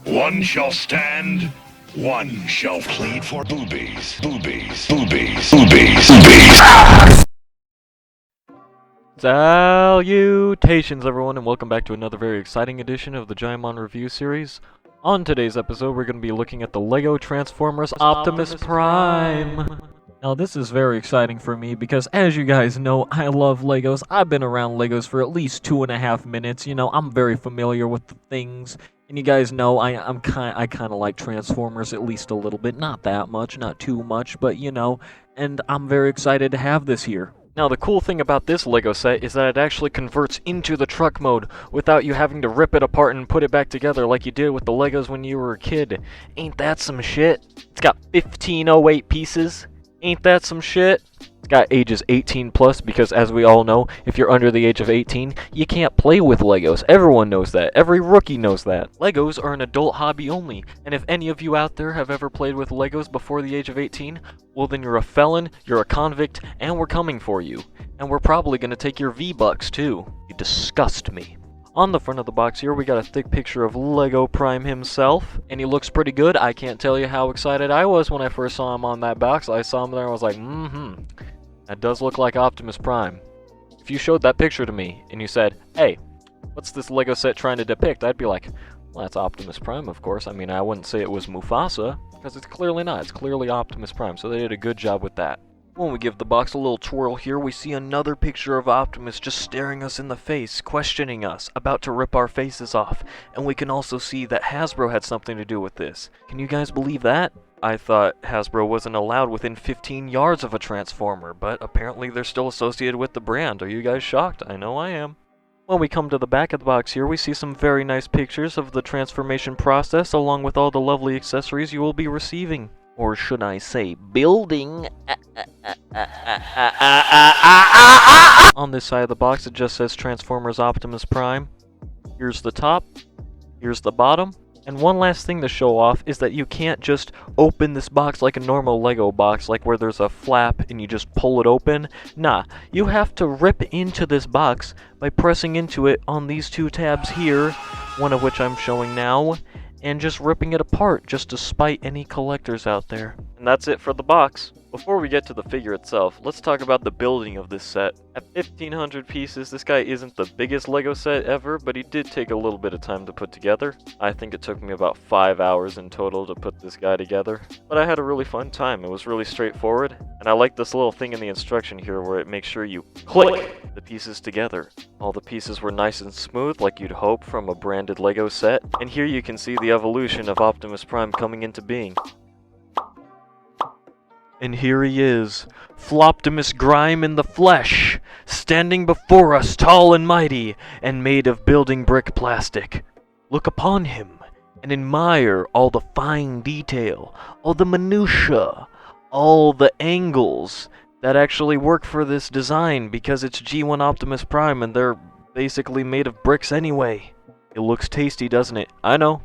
One shall stand, one shall plead for boobies, boobies, boobies, boobies, boobies. Salutations everyone, and welcome back to another very exciting edition of the Jonneymon review series. On today's episode, we're going to be looking at the Lego Transformers Optimus Prime. Now this is very exciting for me because, as you guys know, I love Legos. I've been around Legos for at least 2.5 minutes. You know, I'm very familiar with the things. And you guys know I kind of like Transformers at least a little bit. Not that much, not too much, but you know. And I'm very excited to have this here. Now the cool thing about this Lego set is that it actually converts into the truck mode without you having to rip it apart and put it back together like you did with the Legos when you were a kid. Ain't that some shit? It's got 1508 pieces. Ain't that some shit? It's got ages 18 plus because, as we all know, if you're under the age of 18, you can't play with Legos. Everyone knows that. Every rookie knows that. Legos are an adult hobby only, and if any of you out there have ever played with Legos before the age of 18, well then you're a felon, you're a convict, and we're coming for you. And we're probably going to take your V-Bucks too. You disgust me. On the front of the box here, we got a thick picture of Lego Prime himself, and he looks pretty good. I can't tell you how excited I was when I first saw him on that box. I saw him there and I was like, that does look like Optimus Prime. If you showed that picture to me and you said, hey, what's this Lego set trying to depict? I'd be like, well, that's Optimus Prime, of course. I mean, I wouldn't say it was Mufasa, because it's clearly not. It's clearly Optimus Prime, so they did a good job with that. When we give the box a little twirl here, we see another picture of Optimus just staring us in the face, questioning us, about to rip our faces off. And we can also see that Hasbro had something to do with this. Can you guys believe that? I thought Hasbro wasn't allowed within 15 yards of a Transformer, but apparently they're still associated with the brand. Are you guys shocked? I know I am. When we come to the back of the box here, we see some very nice pictures of the transformation process, along with all the lovely accessories you will be receiving. Or should I say, building? On this side of the box, it just says Transformers Optimus Prime. Here's the top. Here's the bottom. And one last thing to show off is that you can't just open this box like a normal Lego box, like where there's a flap and you just pull it open. Nah, you have to rip into this box by pressing into it on these two tabs here, one of which I'm showing now, and just ripping it apart just to spite any collectors out there. And that's it for the box. Before we get to the figure itself, let's talk about the building of this set. At 1,500 pieces, this guy isn't the biggest Lego set ever, but he did take a little bit of time to put together. I think it took me about 5 hours in total to put this guy together. But I had a really fun time. It was really straightforward, and I like this little thing in the instruction here where it makes sure you click the pieces together. All the pieces were nice and smooth, like you'd hope from a branded Lego set. And here you can see the evolution of Optimus Prime coming into being. And here he is, Floptimus Grime in the flesh, standing before us tall and mighty, and made of building brick plastic. Look upon him, and admire all the fine detail, all the minutiae, all the angles that actually work for this design, because it's G1 Optimus Prime and they're basically made of bricks anyway. It looks tasty, doesn't it? I know,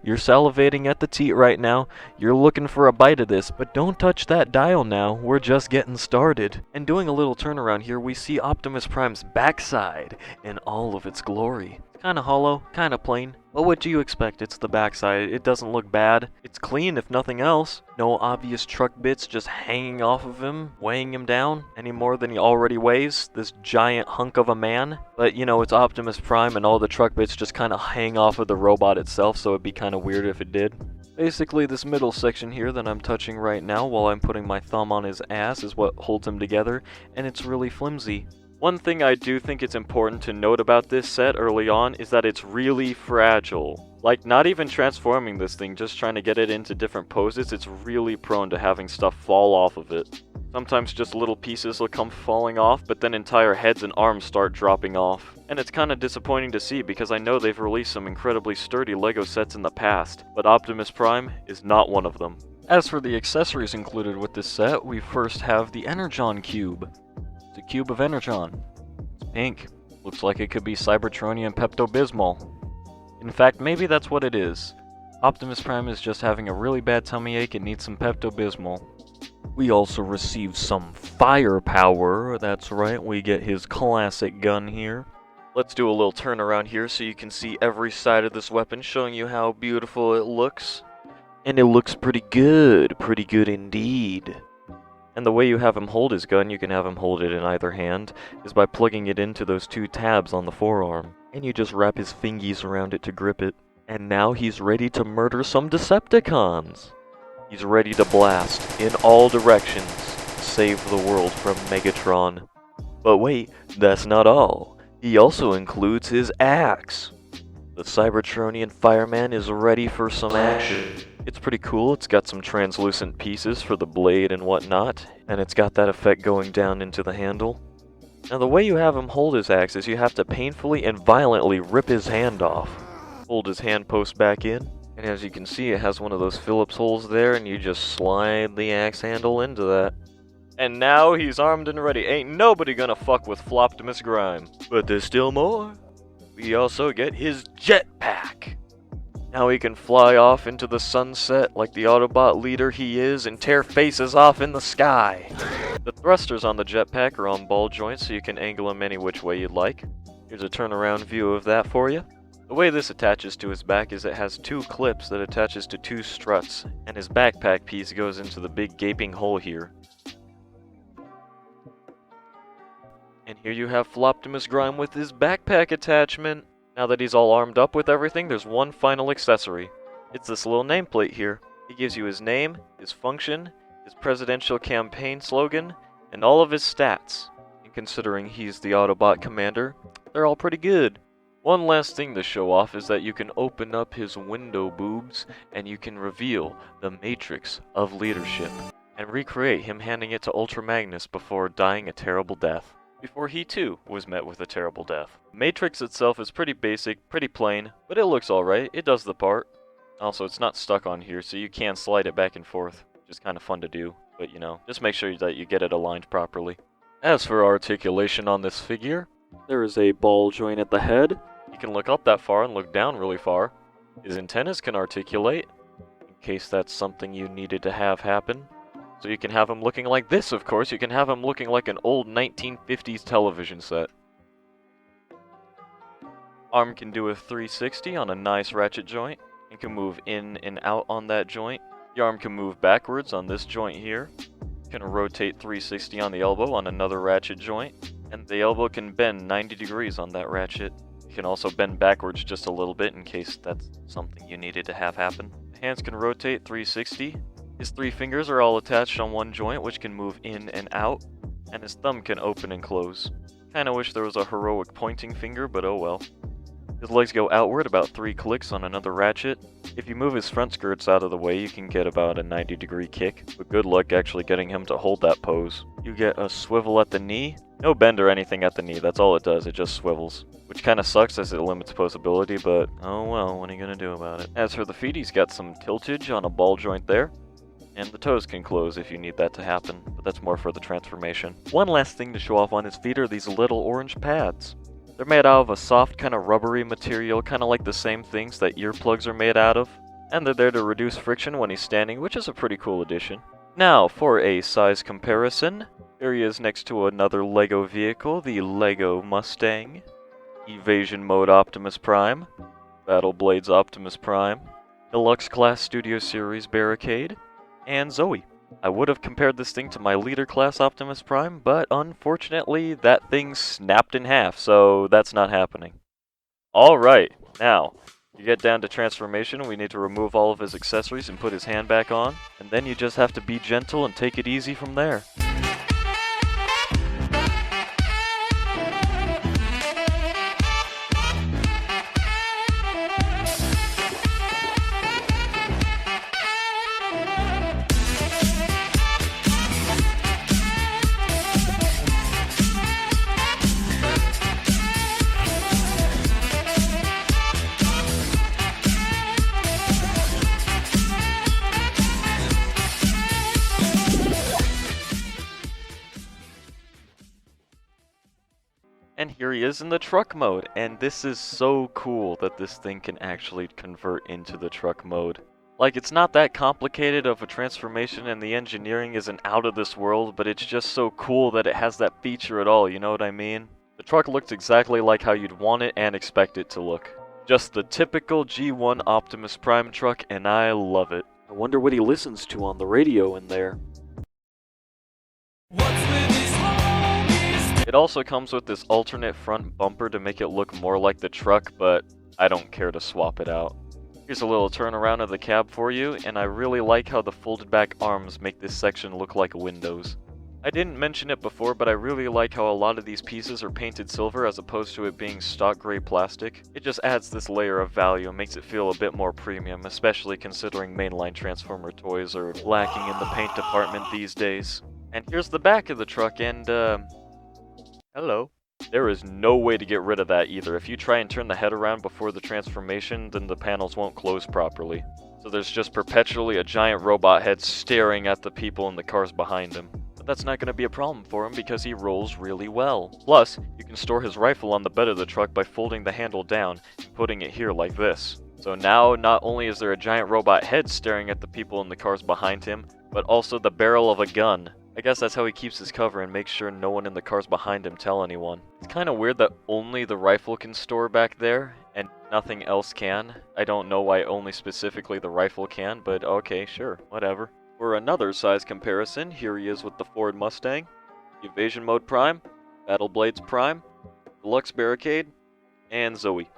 you're salivating at the teat right now. You're looking for a bite of this, but don't touch that dial now. We're just getting started. And doing a little turnaround here, we see Optimus Prime's backside in all of its glory. Kinda hollow, kinda plain. But what do you expect? It's the backside. It doesn't look bad. It's clean if nothing else. No obvious truck bits just hanging off of him, weighing him down any more than he already weighs. This giant hunk of a man. But you know, it's Optimus Prime and all the truck bits just kinda hang off of the robot itself, so it'd be kinda weird if it did. Basically, this middle section here that I'm touching right now while I'm putting my thumb on his ass is what holds him together, and it's really flimsy. One thing I do think it's important to note about this set early on is that it's really fragile. Like, not even transforming this thing, just trying to get it into different poses, it's really prone to having stuff fall off of it. Sometimes just little pieces will come falling off, but then entire heads and arms start dropping off. And it's kinda disappointing to see because I know they've released some incredibly sturdy Lego sets in the past, but Optimus Prime is not one of them. As for the accessories included with this set, we first have the Energon Cube. A cube of Energon. It's pink. Looks like it could be Cybertronian and Pepto-Bismol. In fact, maybe that's what it is. Optimus Prime is just having a really bad tummy ache and needs some Pepto-Bismol. We also receive some firepower. That's right, we get his classic gun here. Let's do a little turn around here so you can see every side of this weapon, showing you how beautiful it looks. And it looks pretty good indeed. And the way you have him hold his gun, you can have him hold it in either hand, is by plugging it into those two tabs on the forearm. And you just wrap his fingies around it to grip it. And now he's ready to murder some Decepticons. He's ready to blast in all directions, save the world from Megatron. But wait, that's not all. He also includes his axe. The Cybertronian fireman is ready for some action. It's pretty cool. It's got some translucent pieces for the blade and whatnot, and it's got that effect going down into the handle. Now the way you have him hold his axe is you have to painfully and violently rip his hand off. Hold his hand post back in, and as you can see it has one of those Phillips holes there, and you just slide the axe handle into that. And now he's armed and ready. Ain't nobody gonna fuck with Floptimus Grime. But there's still more. We also get his Jetpack. Now he can fly off into the sunset like the Autobot leader he is and tear faces off in the sky. The thrusters on the Jetpack are on ball joints so you can angle them any which way you'd like. Here's a turnaround view of that for you. The way this attaches to his back is it has two clips that attaches to two struts, and his backpack piece goes into the big gaping hole here. And here you have Floptimus Grime with his backpack attachment. Now that he's all armed up with everything, there's one final accessory. It's this little nameplate here. It gives you his name, his function, his presidential campaign slogan, and all of his stats. And considering he's the Autobot commander, they're all pretty good. One last thing to show off is that you can open up his window boobs and you can reveal the matrix of leadership and recreate him handing it to Ultra Magnus before dying a terrible death. Before he too was met with a terrible death. The matrix itself is pretty basic, pretty plain, but it looks alright, it does the part. Also, it's not stuck on here, so you can slide it back and forth, which is kind of fun to do, but you know, just make sure that you get it aligned properly. As for articulation on this figure, there is a ball joint at the head. You can look up that far and look down really far. His antennas can articulate, in case that's something you needed to have happen. So you can have him looking like this, of course. You can have him looking like an old 1950s television set. Arm can do a 360 on a nice ratchet joint. It can move in and out on that joint. The arm can move backwards on this joint here. Can rotate 360 on the elbow on another ratchet joint. And the elbow can bend 90 degrees on that ratchet. You can also bend backwards just a little bit in case that's something you needed to have happen. The hands can rotate 360. His three fingers are all attached on one joint, which can move in and out, and his thumb can open and close. Kinda wish there was a heroic pointing finger, but oh well. His legs go outward about 3 clicks on another ratchet. If you move his front skirts out of the way, you can get about a 90-degree kick, but good luck actually getting him to hold that pose. You get a swivel at the knee. No bend or anything at the knee, that's all it does, it just swivels. Which kinda sucks as it limits posability, but oh well, what are you gonna do about it? As for the feet, he's got some tiltage on a ball joint there. And the toes can close if you need that to happen, but that's more for the transformation. One last thing to show off on his feet are these little orange pads. They're made out of a soft kind of rubbery material, kind of like the same things that earplugs are made out of. And they're there to reduce friction when he's standing, which is a pretty cool addition. Now, for a size comparison, here he is next to another Lego vehicle, the Lego Mustang, Evasion Mode Optimus Prime, Battle Blades Optimus Prime, Deluxe Class Studio Series Barricade, and Zoe. I would have compared this thing to my Leader Class Optimus Prime, but unfortunately that thing snapped in half, so that's not happening. Alright, now, you get down to transformation, we need to remove all of his accessories and put his hand back on, and then you just have to be gentle and take it easy from there. And here he is in the truck mode, and this is so cool that this thing can actually convert into the truck mode. Like, it's not that complicated of a transformation and the engineering isn't out of this world, but it's just so cool that it has that feature at all, you know what I mean? The truck looks exactly like how you'd want it and expect it to look. Just the typical G1 Optimus Prime truck, and I love it. I wonder what he listens to on the radio in there. It also comes with this alternate front bumper to make it look more like the truck, but I don't care to swap it out. Here's a little turnaround of the cab for you, and I really like how the folded back arms make this section look like windows. I didn't mention it before, but I really like how a lot of these pieces are painted silver as opposed to it being stock gray plastic. It just adds this layer of value and makes it feel a bit more premium, especially considering mainline Transformer toys are lacking in the paint department these days. And here's the back of the truck, and hello. There is no way to get rid of that either. If you try and turn the head around before the transformation, then the panels won't close properly. So there's just perpetually a giant robot head staring at the people in the cars behind him. But that's not going to be a problem for him because he rolls really well. Plus, you can store his rifle on the bed of the truck by folding the handle down and putting it here like this. So now, not only is there a giant robot head staring at the people in the cars behind him, but also the barrel of a gun. I guess that's how he keeps his cover and makes sure no one in the cars behind him tell anyone. It's kind of weird that only the rifle can store back there, and nothing else can. I don't know why only specifically the rifle can, but okay, sure, whatever. For another size comparison, here he is with the Ford Mustang, Evasion Mode Prime, Battle Blades Prime, Deluxe Barricade, and Zoe.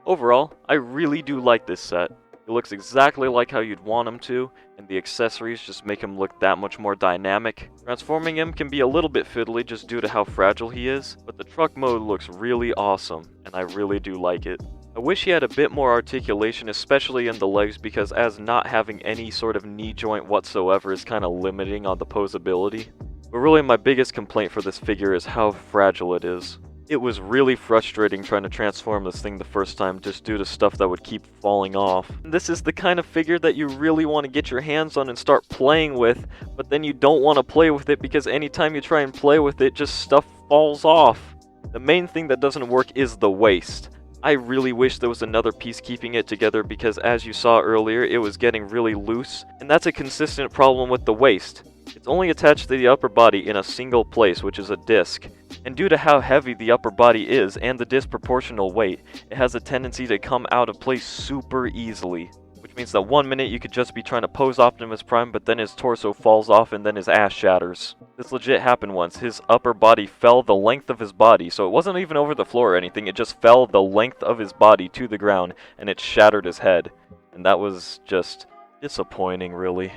Overall, I really do like this set. It looks exactly like how you'd want him to, and the accessories just make him look that much more dynamic. Transforming him can be a little bit fiddly just due to how fragile he is, but the truck mode looks really awesome, and I really do like it. I wish he had a bit more articulation, especially in the legs, because as not having any sort of knee joint whatsoever is kind of limiting on the posability. But really my biggest complaint for this figure is how fragile it is. It was really frustrating trying to transform this thing the first time just due to stuff that would keep falling off. This is the kind of figure that you really want to get your hands on and start playing with, but then you don't want to play with it because anytime you try and play with it, just stuff falls off. The main thing that doesn't work is the waist. I really wish there was another piece keeping it together because as you saw earlier, it was getting really loose, and that's a consistent problem with the waist. It's only attached to the upper body in a single place, which is a disc. And due to how heavy the upper body is and the disproportional weight, it has a tendency to come out of place super easily. Which means that one minute you could just be trying to pose Optimus Prime, but then his torso falls off and then his ass shatters. This legit happened once. His upper body fell the length of his body, so it wasn't even over the floor or anything, it just fell the length of his body to the ground, and it shattered his head. And that was just disappointing, really.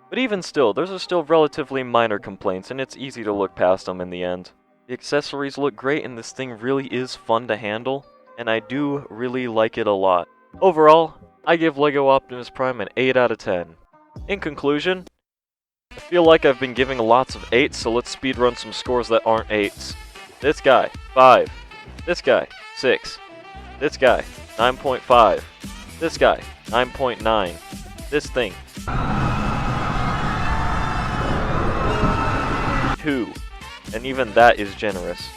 But even still, those are still relatively minor complaints, and it's easy to look past them in the end. The accessories look great, and this thing really is fun to handle, and I do really like it a lot. Overall, I give Lego Optimus Prime an 8 out of 10. In conclusion, I feel like I've been giving lots of 8s, so let's speedrun some scores that aren't 8s. This guy, 5. This guy, 6. This guy, 9.5. This guy, 9.9. This thing, 2. And even that is generous.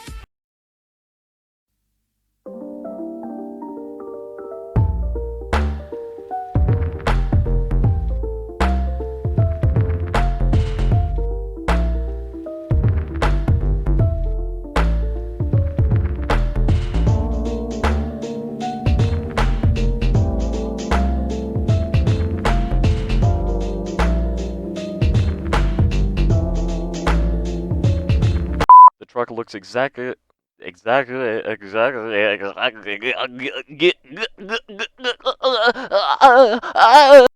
Truck looks exactly